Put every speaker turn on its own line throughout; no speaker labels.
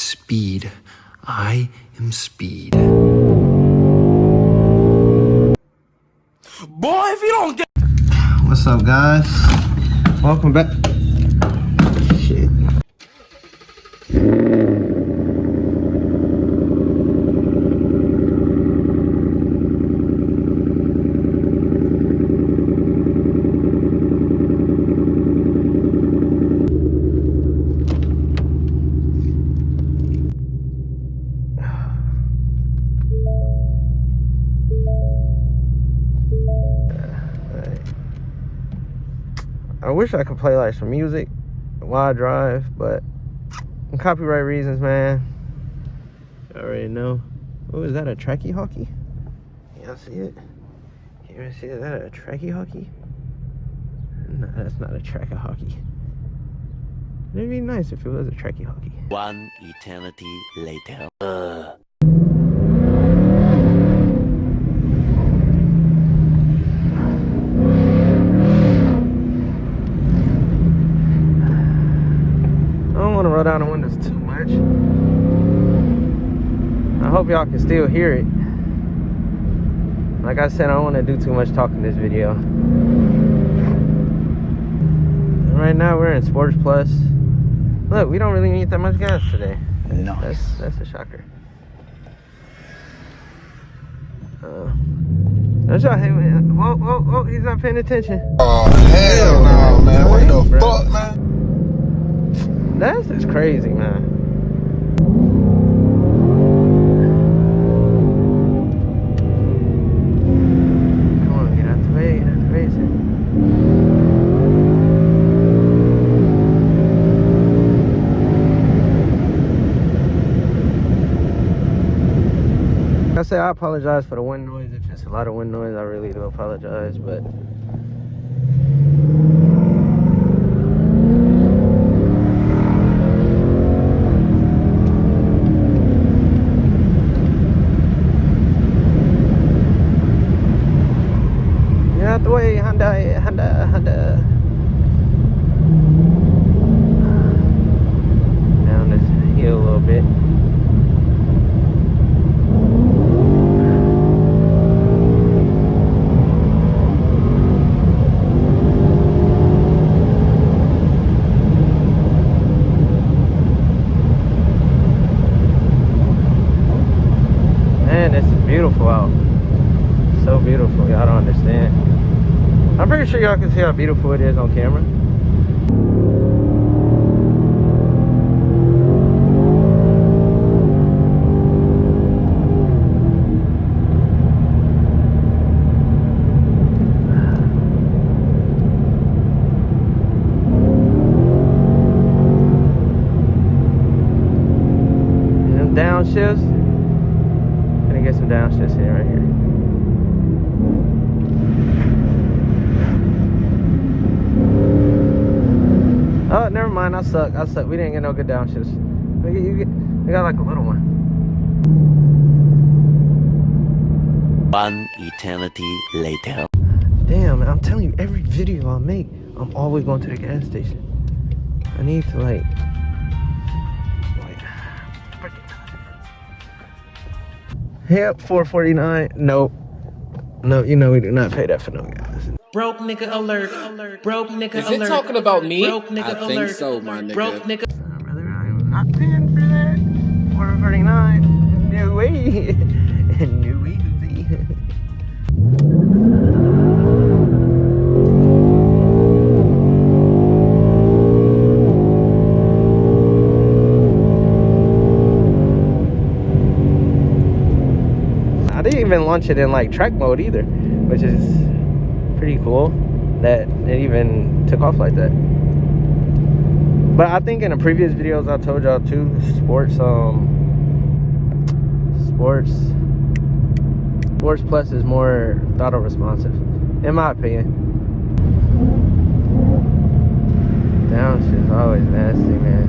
speed. I am speed.
Boy, if you don't get...
What's up, guys? Welcome back. Shit. I wish I could play like some music while I drive, but copyright reasons, man. You already know. Oh, is that a tracky hockey? Y'all see it? Can you even see it? Is that a tracky hockey? No, that's not a tracky hockey. It'd be nice if it was a tracky hockey.
One eternity later.
Roll down the windows too much. I hope y'all can still hear it. Like I said, I don't want to do too much talking in this video. And right now we're in Sports Plus. Look, we don't really need that much gas today.
Nice.
That's a shocker. That's y'all. Hey, man. Whoa, he's not paying attention.
Oh, hell no, man. What the fuck, man?
That's just crazy, man. Come on, get out the way, get out the way, sir. Like I said, I apologize for the wind noise. If it's a lot of wind noise, I really do apologize, but out the way, Honda. Down this hill a little bit. Man, this is beautiful out. So beautiful, y'all don't understand. I'm pretty sure y'all can see how beautiful it is on camera. And them downshifts. Gonna get some downshifts in right here. Oh, never mind. I suck. We didn't get no good downshifts. We got like a little one.
One eternity later.
Damn, man, I'm telling you, every video I make, I'm always going to the gas station. I need to like yep, $4.49. Nope. No, you know we do not pay that for no gas.
Broke nigga alert. Broke nigga alert.
Is it talking about me?
Broke nigga
I
alert.
think so, my nigga.
Broke nigga.
Brother, I'm not paying for that. $4.49. No way. No way. I didn't even launch it in like track mode either, which is pretty cool that it even took off like that. But I think in the previous videos I told y'all too, Sports Plus is more throttle responsive, in my opinion. Downshifts always nasty, man.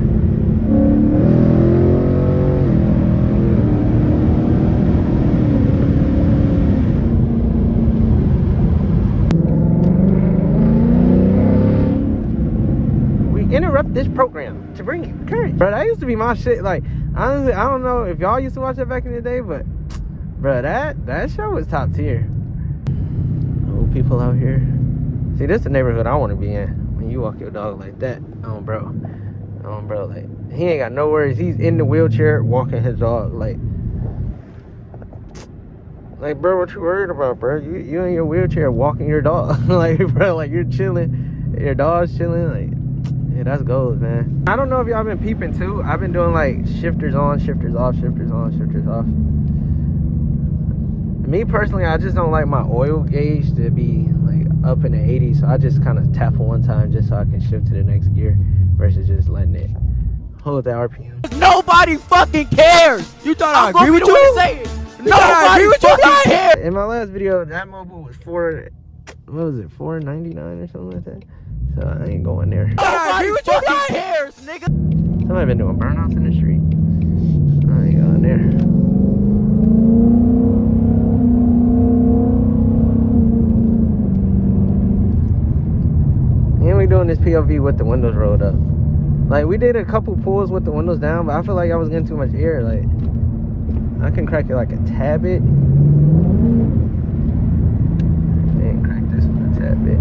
Interrupt this program to bring you courage. Bro, that used to be my shit. Like Honestly, I don't know if y'all used to watch that back in the day, but bro, that show was top tier. Old people out here. See, this is the neighborhood I want to be in. When you walk your dog like that, bro, like he ain't got no worries. He's in the wheelchair walking his dog like, bro, what you worried about, bro? You in your wheelchair walking your dog, like, bro, like you're chilling, your dog's chilling, like. Yeah, that's gold, man. I don't know if y'all been peeping too. I've been doing like shifters on, shifters off, shifters on, shifters off. Me personally, I just don't like my oil gauge to be like up in the 80s, so I just kind of tap it one time just so I can shift to the next gear versus just letting it hold the RPM.
Nobody fucking cares. You thought I agree with you? Nobody fucking cares.
In my last video, that mobile was $4.99 or something like that. So I ain't going there.
Nobody fucking cares, nigga.
Somebody been doing burnouts in the street. I ain't going there. And we doing this POV with the windows rolled up. Like, we did a couple pulls with the windows down, but I feel like I was getting too much air. Like, I can crack it like a tad bit. And crack this one a tad bit.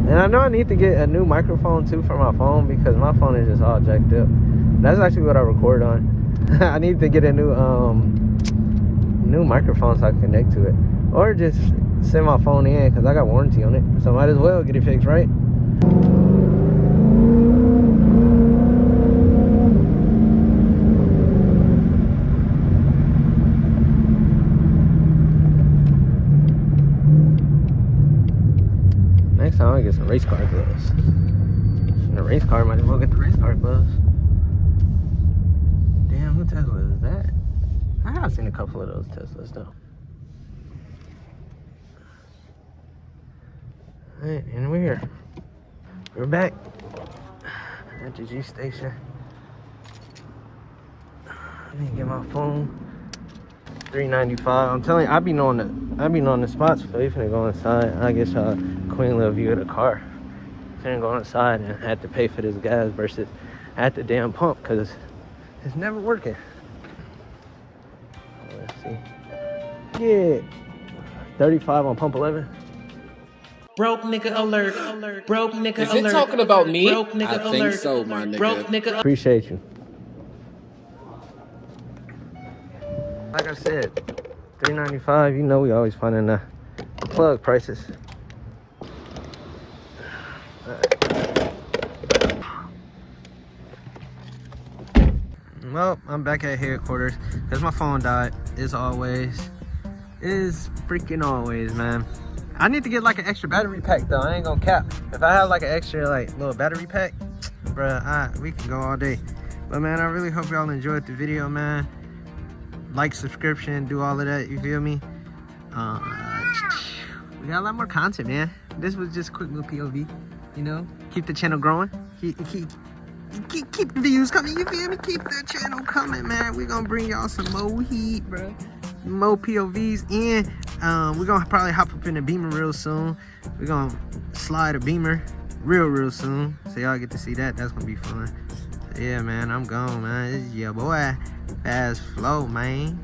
And I know I need to get a new microphone too for my phone because my phone is just all jacked up. That's actually what I record on. I need to get a new microphone so I can connect to it, or just send my phone in because I got warranty on it. So might as well get it fixed, right? Next time I get some race car gloves. And the race car might as well get the race car gloves. Damn, what Tesla is that? I have seen a couple of those Teslas though. Alright, and we're here. We're back at the G station. Let me get my phone. $3.95. I'm telling you, I be knowing the spots. So we finna go inside. I guess y'all queen little view of the car. Finna go inside and have to pay for this gas versus at the damn pump because it's never working. Let's see. Yeah, 35 on pump 11.
Broke nigga alert. Broke nigga alert.
Is it talking about me?
Broke nigga
I
alert.
think so, my nigga.
Broke nigga.
Appreciate you. Like I said, $3.95. You know we always finding the plug prices. Well, I'm back at headquarters because my phone died. As always, is freaking always, man. I need to get like an extra battery pack though. I ain't gonna cap. If I have like an extra like little battery pack, bruh, we can go all day. But man, I really hope y'all enjoyed the video, man. Like, subscription, do all of that, you feel me? We got a lot more content, man. This was just a quick little POV, you know? Keep the channel growing. Keep the views coming, you feel me? Keep the channel coming, man. We're gonna bring y'all some more heat, bro. More POVs, and we're gonna probably hop up in a Beamer real soon. We're gonna slide a Beamer real soon, so y'all get to see that. That's gonna be fun. So yeah, man, I'm gone, man. This is your boy, Fast Flow, man.